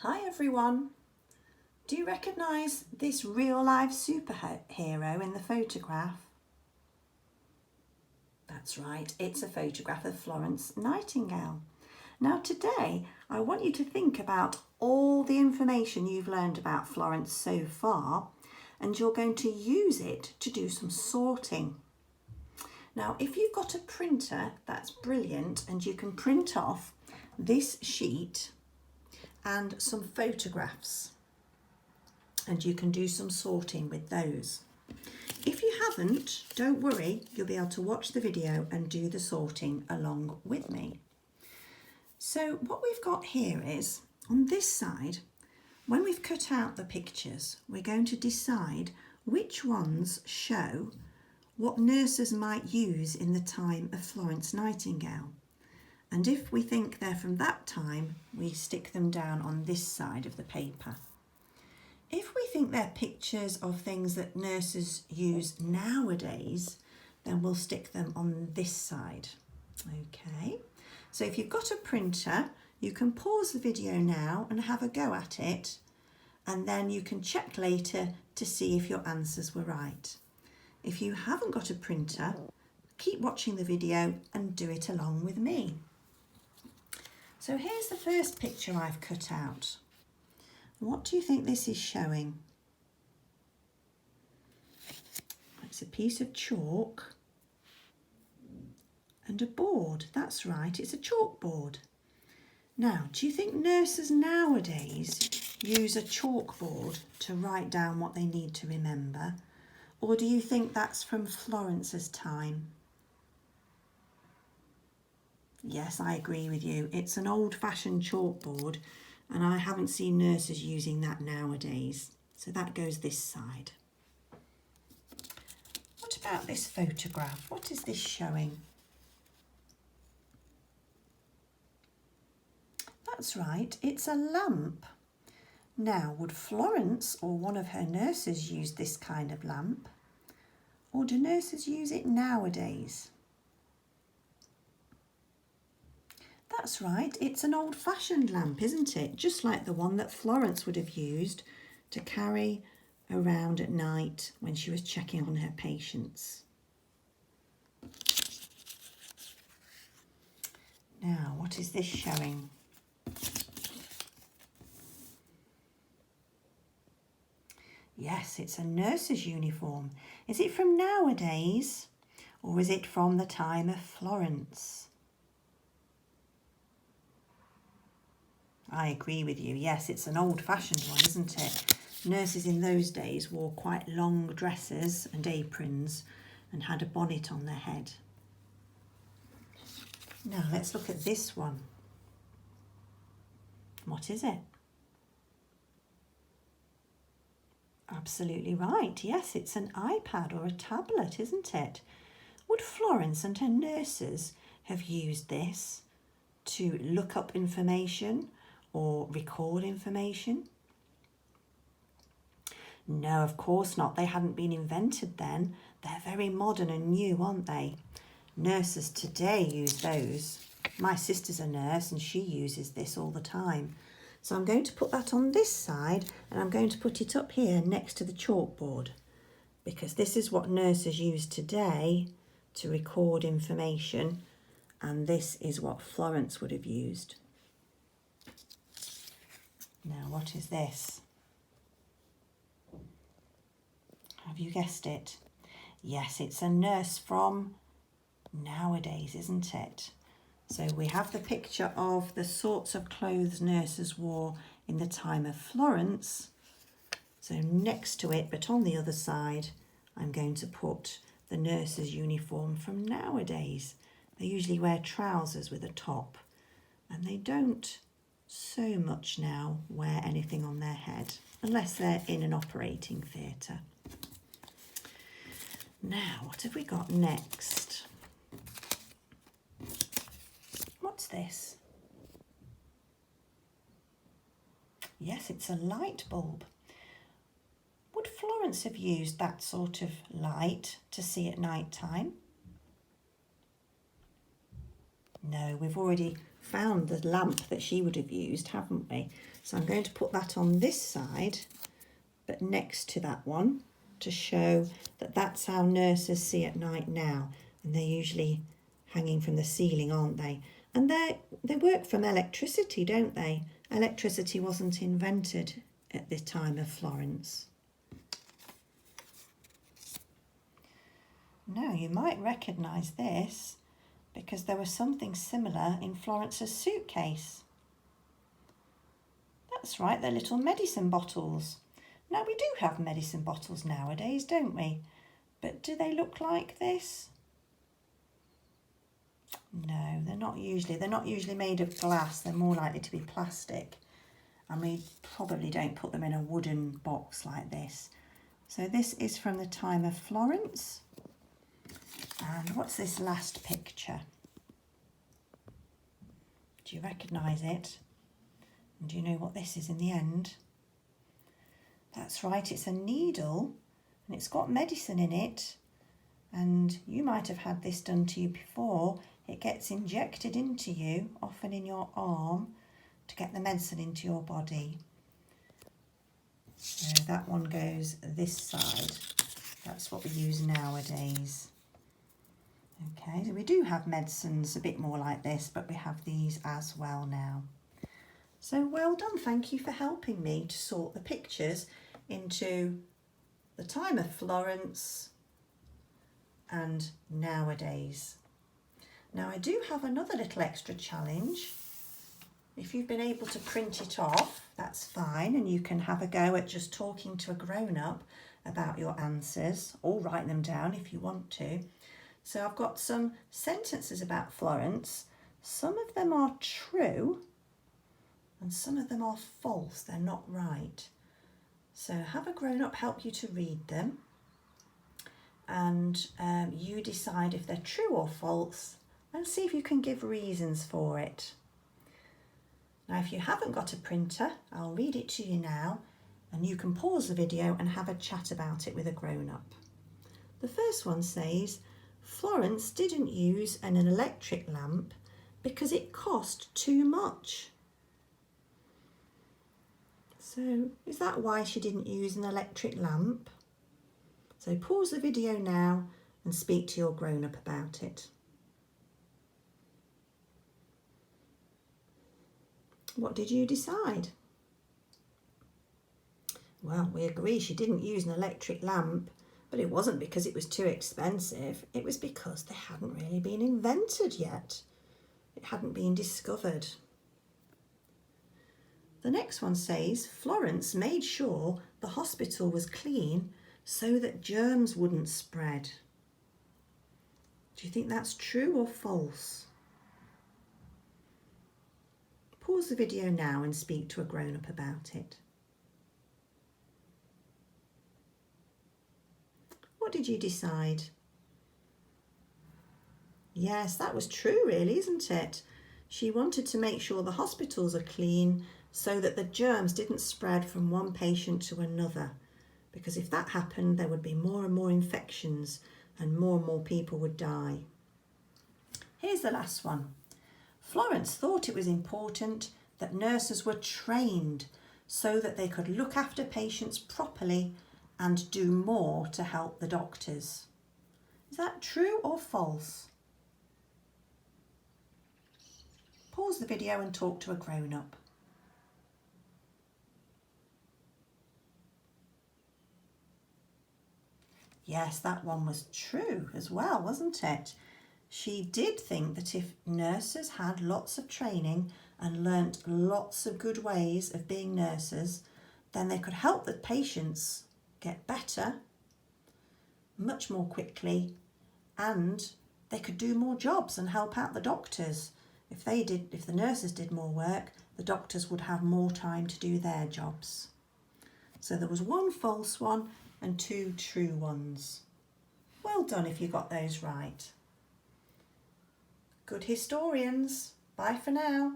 Hi everyone. Do you recognise this real life superhero in the photograph? That's right, it's a photograph of Florence Nightingale. Now today I want you to think about all the information you've learned about Florence so far, and you're going to use it to do some sorting. Now if you've got a printer, that's brilliant, and you can print off this sheet and some photographs, and you can do some sorting with those. If you haven't, don't worry, you'll be able to watch the video and do the sorting along with me. So what we've got here is, on this side, when we've cut out the pictures, we're going to decide which ones show what nurses might use in the time of Florence Nightingale. And if we think they're from that time, we stick them down on this side of the paper. If we think they're pictures of things that nurses use nowadays, then we'll stick them on this side. Okay, so if you've got a printer, you can pause the video now and have a go at it, and then you can check later to see if your answers were right. If you haven't got a printer, keep watching the video and do it along with me. So here's the first picture I've cut out. What do you think this is showing? It's a piece of chalk and a board. That's right, it's a chalkboard. Now, do you think nurses nowadays use a chalkboard to write down what they need to remember? Or do you think that's from Florence's time? Yes, I agree with you. It's an old-fashioned chalkboard, and I haven't seen nurses using that nowadays. So that goes this side. What about this photograph? What is this showing? That's right, it's a lamp. Now, would Florence or one of her nurses use this kind of lamp? Or do nurses use it nowadays? That's right, it's an old-fashioned lamp, isn't it? Just like the one that Florence would have used to carry around at night when she was checking on her patients. Now, what is this showing? Yes, it's a nurse's uniform. Is it from nowadays, or is it from the time of Florence? I agree with you. Yes, it's an old-fashioned one, isn't it? Nurses in those days wore quite long dresses and aprons and had a bonnet on their head. Now let's look at this one. What is it? Absolutely right. Yes, it's an iPad or a tablet, isn't it? Would Florence and her nurses have used this to look up information or record information? No, of course not. They hadn't been invented then. They're very modern and new, aren't they? Nurses today use those. My sister's a nurse and she uses this all the time. So I'm going to put that on this side, and I'm going to put it up here next to the chalkboard, because this is what nurses use today to record information, and this is what Florence would have used. Now, what is this? Have you guessed it? Yes, it's a nurse from nowadays, isn't it? So we have the picture of the sorts of clothes nurses wore in the time of Florence. So next to it, but on the other side, I'm going to put the nurse's uniform from nowadays. They usually wear trousers with a top, and they don't so much now wear anything on their head, unless they're in an operating theatre. Now, what have we got next? What's this? Yes, it's a light bulb. Would Florence have used that sort of light to see at night time? No, we've already found the lamp that she would have used, haven't we? So I'm going to put that on this side, but next to that one, to show that that's how nurses see at night now. And they're usually hanging from the ceiling, aren't they? And they work from electricity, don't they? Electricity wasn't invented at the time of Florence. Now you might recognise this because there was something similar in Florence's suitcase. That's right, they're little medicine bottles. Now we do have medicine bottles nowadays, don't we? But do they look like this? No, they're not usually made of glass. They're more likely to be plastic. And we probably don't put them in a wooden box like this. So this is from the time of Florence. And what's this last picture? Do you recognise it? And do you know what this is in the end? That's right, it's a needle and it's got medicine in it. And you might have had this done to you before. It gets injected into you, often in your arm, to get the medicine into your body. So that one goes this side. That's what we use nowadays. Okay, so we do have medicines a bit more like this, but we have these as well now. So well done, thank you for helping me to sort the pictures into the time of Florence and nowadays. Now I do have another little extra challenge. If you've been able to print it off, that's fine, and you can have a go at just talking to a grown-up about your answers, or write them down if you want to. So I've got some sentences about Florence. Some of them are true and some of them are false, they're not right. So have a grown-up help you to read them, and you decide if they're true or false and see if you can give reasons for it. Now if you haven't got a printer, I'll read it to you now and you can pause the video and have a chat about it with a grown-up. The first one says, Florence didn't use an electric lamp because it cost too much. So is that why she didn't use an electric lamp? So pause the video now and speak to your grown-up about it. What did you decide? Well, we agree she didn't use an electric lamp, but it wasn't because it was too expensive. It was because they hadn't really been invented yet. It hadn't been discovered. The next one says, Florence made sure the hospital was clean so that germs wouldn't spread. Do you think that's true or false? Pause the video now and speak to a grown-up about it. What did you decide? Yes, that was true really, isn't it? She wanted to make sure the hospitals are clean so that the germs didn't spread from one patient to another. Because if that happened, there would be more and more infections and more people would die. Here's the last one. Florence thought it was important that nurses were trained so that they could look after patients properly and do more to help the doctors. Is that true or false? Pause the video and talk to a grown-up. Yes, that one was true as well, wasn't it? She did think that if nurses had lots of training and learnt lots of good ways of being nurses, then they could help the patients get better much more quickly, and they could do more jobs and help out the doctors. If the nurses did more work, the doctors would have more time to do their jobs. So there was one false one and two true ones. Well done if you got those right. Good historians. Bye for now.